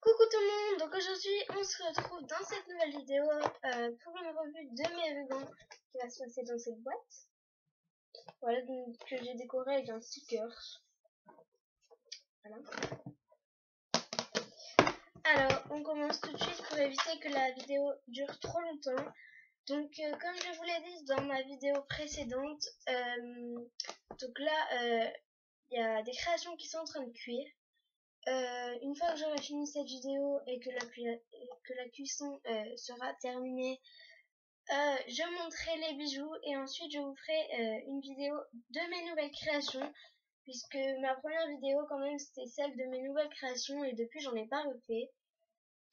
Coucou tout le monde, donc aujourd'hui on se retrouve dans cette nouvelle vidéo pour une revue de mes rubans qui va se passer dans cette boîte. Voilà, donc, que j'ai décoré avec un sticker. Voilà. Alors on commence tout de suite pour éviter que la vidéo dure trop longtemps. Donc comme je vous l'ai dit dans ma vidéo précédente, donc là il y a des créations qui sont en train de cuire. Une fois que j'aurai fini cette vidéo et que la cuisson sera terminée, je montrerai les bijoux et ensuite je vous ferai une vidéo de mes nouvelles créations, puisque ma première vidéo quand même c'était celle de mes nouvelles créations et depuis j'en ai pas refait.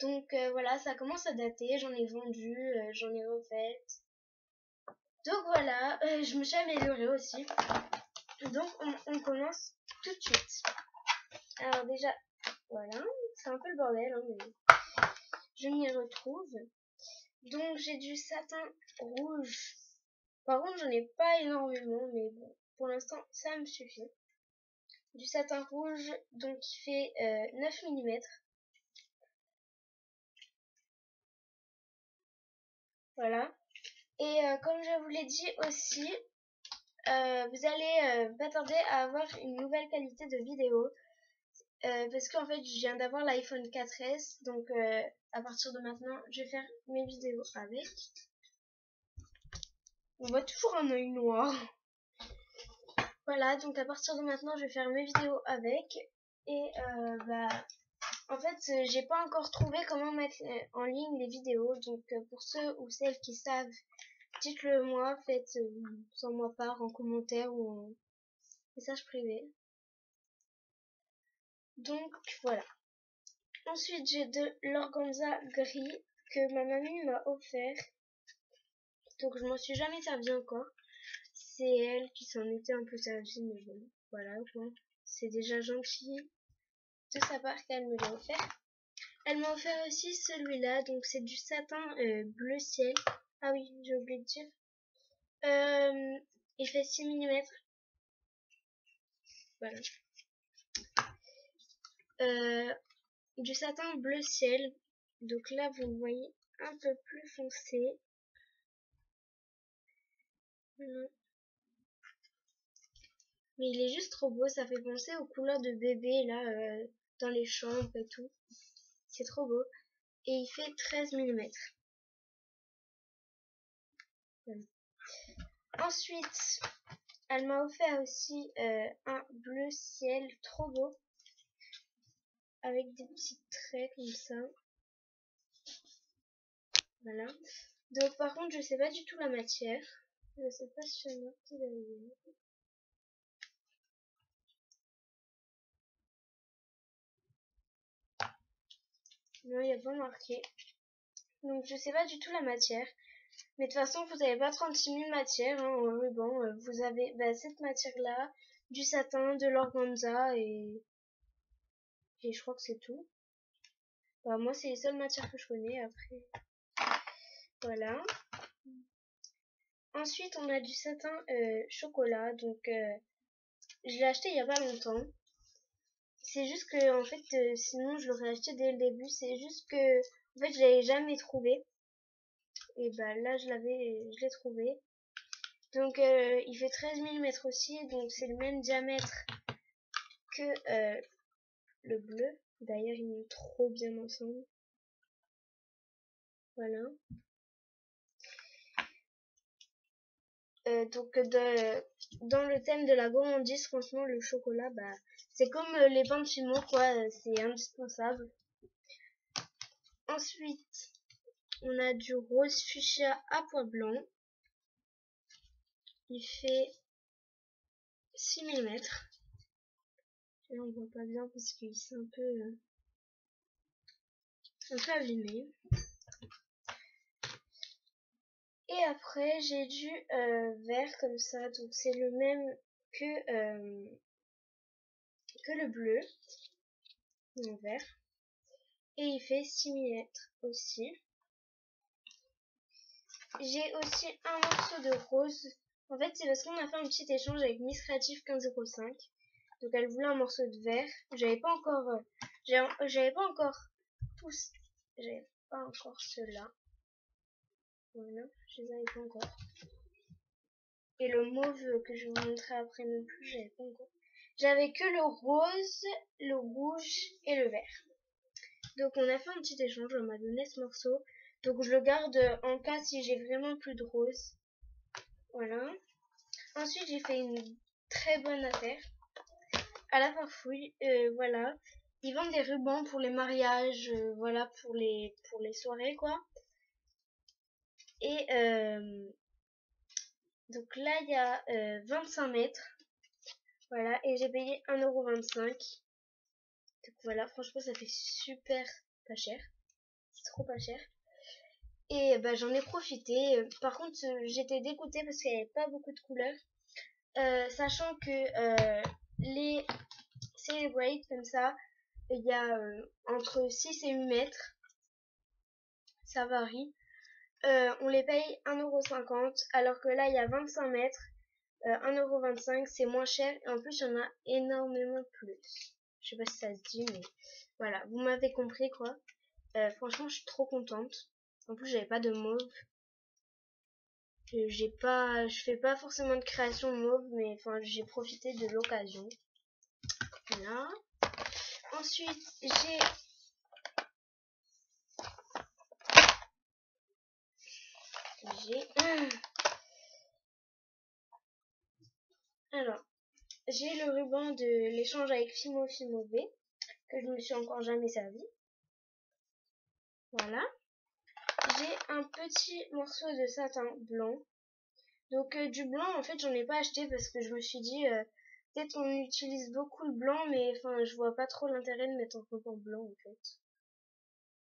Donc voilà, ça commence à dater, j'en ai vendu, j'en ai refait. Donc voilà, je me suis améliorée aussi. Donc on commence tout de suite. Alors déjà, voilà, c'est un peu le bordel, hein, mais je m'y retrouve. Donc j'ai du satin rouge. Par contre, j'en ai pas énormément, mais bon, pour l'instant, ça me suffit. Du satin rouge, donc qui fait 9 mm. Voilà. Et comme je vous l'ai dit aussi, vous allez pas tarder à avoir une nouvelle qualité de vidéo. Parce qu'en fait, je viens d'avoir l'iPhone 4S, donc à partir de maintenant, je vais faire mes vidéos avec. On voit toujours un œil noir. Voilà, donc à partir de maintenant, je vais faire mes vidéos avec. Et en fait, j'ai pas encore trouvé comment mettre en ligne les vidéos. Donc pour ceux ou celles qui savent, dites-le moi, faites sans moi part en commentaire ou en message privé. Donc voilà. Ensuite, j'ai de l'organza gris que ma mamie m'a offert. Donc je m'en suis jamais servi encore. C'est elle qui s'en était un peu servie, mais bon, voilà quoi. C'est déjà gentil de sa part qu'elle me l'a offert. Elle m'a offert aussi celui-là, donc c'est du satin bleu ciel. Ah oui, j'ai oublié de dire. Il fait 6 mm. Voilà. Du satin bleu ciel. Donc là, vous le voyez un peu plus foncé. Mais il est juste trop beau, ça fait penser aux couleurs de bébé là dans les chambres et tout. C'est trop beau. Et il fait 13 mm. Voilà. Ensuite, elle m'a offert aussi un bleu ciel trop beau. Avec des petits traits comme ça. Voilà. Donc par contre, je sais pas du tout la matière. Je sais pas si j'ai marqué la vidéo. Non, il n'y a pas marqué. Donc je sais pas du tout la matière. Mais de toute façon, vous n'avez pas 36 000 matières hein, en ruban. Vous avez cette matière-là, du satin, de l'organza et je crois que c'est tout. Moi, c'est les seules matières que je connais. Après, voilà. Ensuite, on a du satin chocolat. Donc, je l'ai acheté il y a pas longtemps. C'est juste que, en fait, sinon, je l'aurais acheté dès le début. C'est juste que, en fait, je l'avais jamais trouvé. Et là, je l'ai trouvé. Donc, il fait 13 mm aussi. Donc, c'est le même diamètre que le bleu. D'ailleurs, ils vont trop bien ensemble. Voilà. Donc dans le thème de la gourmandise, franchement le chocolat, c'est comme les pains de Fimo quoi, c'est indispensable. Ensuite, on a du rose fuchsia à pois blanc. Il fait 6 mm. Là on voit pas bien parce qu'il s'est un peu abîmé. Et après j'ai du vert comme ça, donc c'est le même que le bleu, en vert. Et il fait 6 mm aussi. J'ai aussi un morceau de rose. En fait, c'est parce qu'on a fait un petit échange avec Miss Creative 1505. Donc elle voulait un morceau de vert. J'avais pas encore tous. J'avais pas encore ceux-là. Voilà, je les avais pas encore. Et le mauve que je vais vous montrer après non plus, j'avais pas encore. J'avais que le rose, le rouge et le vert. Donc on a fait un petit échange, on m'a donné ce morceau. Donc je le garde en cas si j'ai vraiment plus de rose. Voilà. Ensuite j'ai fait une très bonne affaire. À la Farfouille, voilà. Ils vendent des rubans pour les mariages, voilà, pour les soirées quoi. Et donc là il y a 25 mètres. Voilà, et j'ai payé 1,25 €. Donc voilà, franchement ça fait super pas cher. C'est trop pas cher. Et bah j'en ai profité. Par contre j'étais dégoûtée parce qu'il n'y avait pas beaucoup de couleurs. Sachant que les Celebrate comme ça, il y a entre 6 et 8 mètres. Ça varie. On les paye 1,50 € alors que là il y a 25 mètres. 1,25 €, c'est moins cher et en plus il y en a énormément plus. Je sais pas si ça se dit mais voilà, vous m'avez compris quoi. Franchement je suis trop contente. En plus j'avais pas de mauve. Je fais pas forcément de création mauve mais enfin j'ai profité de l'occasion. Voilà. Ensuite j'ai alors j'ai le ruban de l'échange avec Fimo V que je me suis encore jamais servi. Voilà. J'ai un petit morceau de satin blanc. Donc du blanc en fait j'en ai pas acheté parce que je me suis dit peut-être on utilise beaucoup le blanc mais enfin je vois pas trop l'intérêt de mettre un ruban blanc en fait.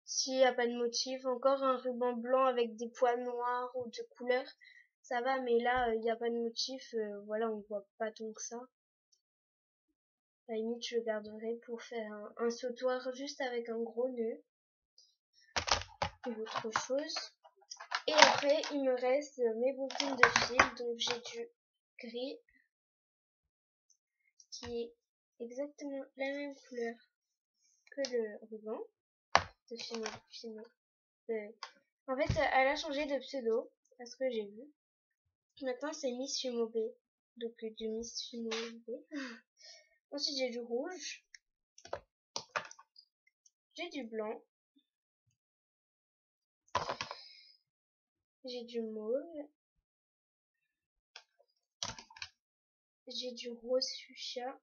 S'il n'y a pas de motif, encore un ruban blanc avec des poils noirs ou de couleur, ça va mais là il n'y a pas de motif, voilà on voit pas tant que ça. À la limite je le garderai pour faire un sautoir juste avec un gros nœud ou autre chose. Et après, il me reste mes bobines de fil. Donc, j'ai du gris qui est exactement la même couleur que le ruban de Fimo. En fait, elle a changé de pseudo, à ce que j'ai vu. Maintenant, c'est Miss Fimo B. Donc, du Miss Fimo B. Ensuite, j'ai du rouge. J'ai du blanc. J'ai du mauve. J'ai du rose fuchsia.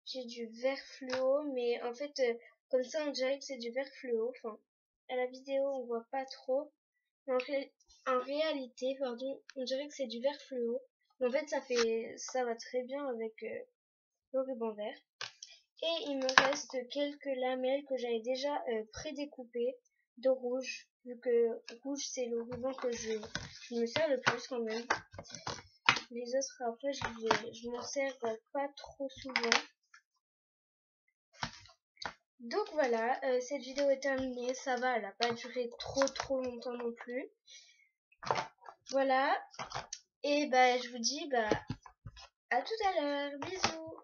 J'ai du vert fluo, mais en fait, comme ça, on dirait que c'est du vert fluo. Enfin, à la vidéo, on voit pas trop. Mais en réalité, pardon, on dirait que c'est du vert fluo. Mais en fait, ça va très bien avec le ruban vert. Et il me reste quelques lamelles que j'avais déjà prédécoupées de rouge. Vu que rouge, c'est le ruban que je me sers le plus quand même. Les autres, après, je m'en sers pas trop souvent. Donc voilà, cette vidéo est terminée, ça va, elle n'a pas duré trop longtemps non plus. Voilà, et bah je vous dis à tout à l'heure, bisous.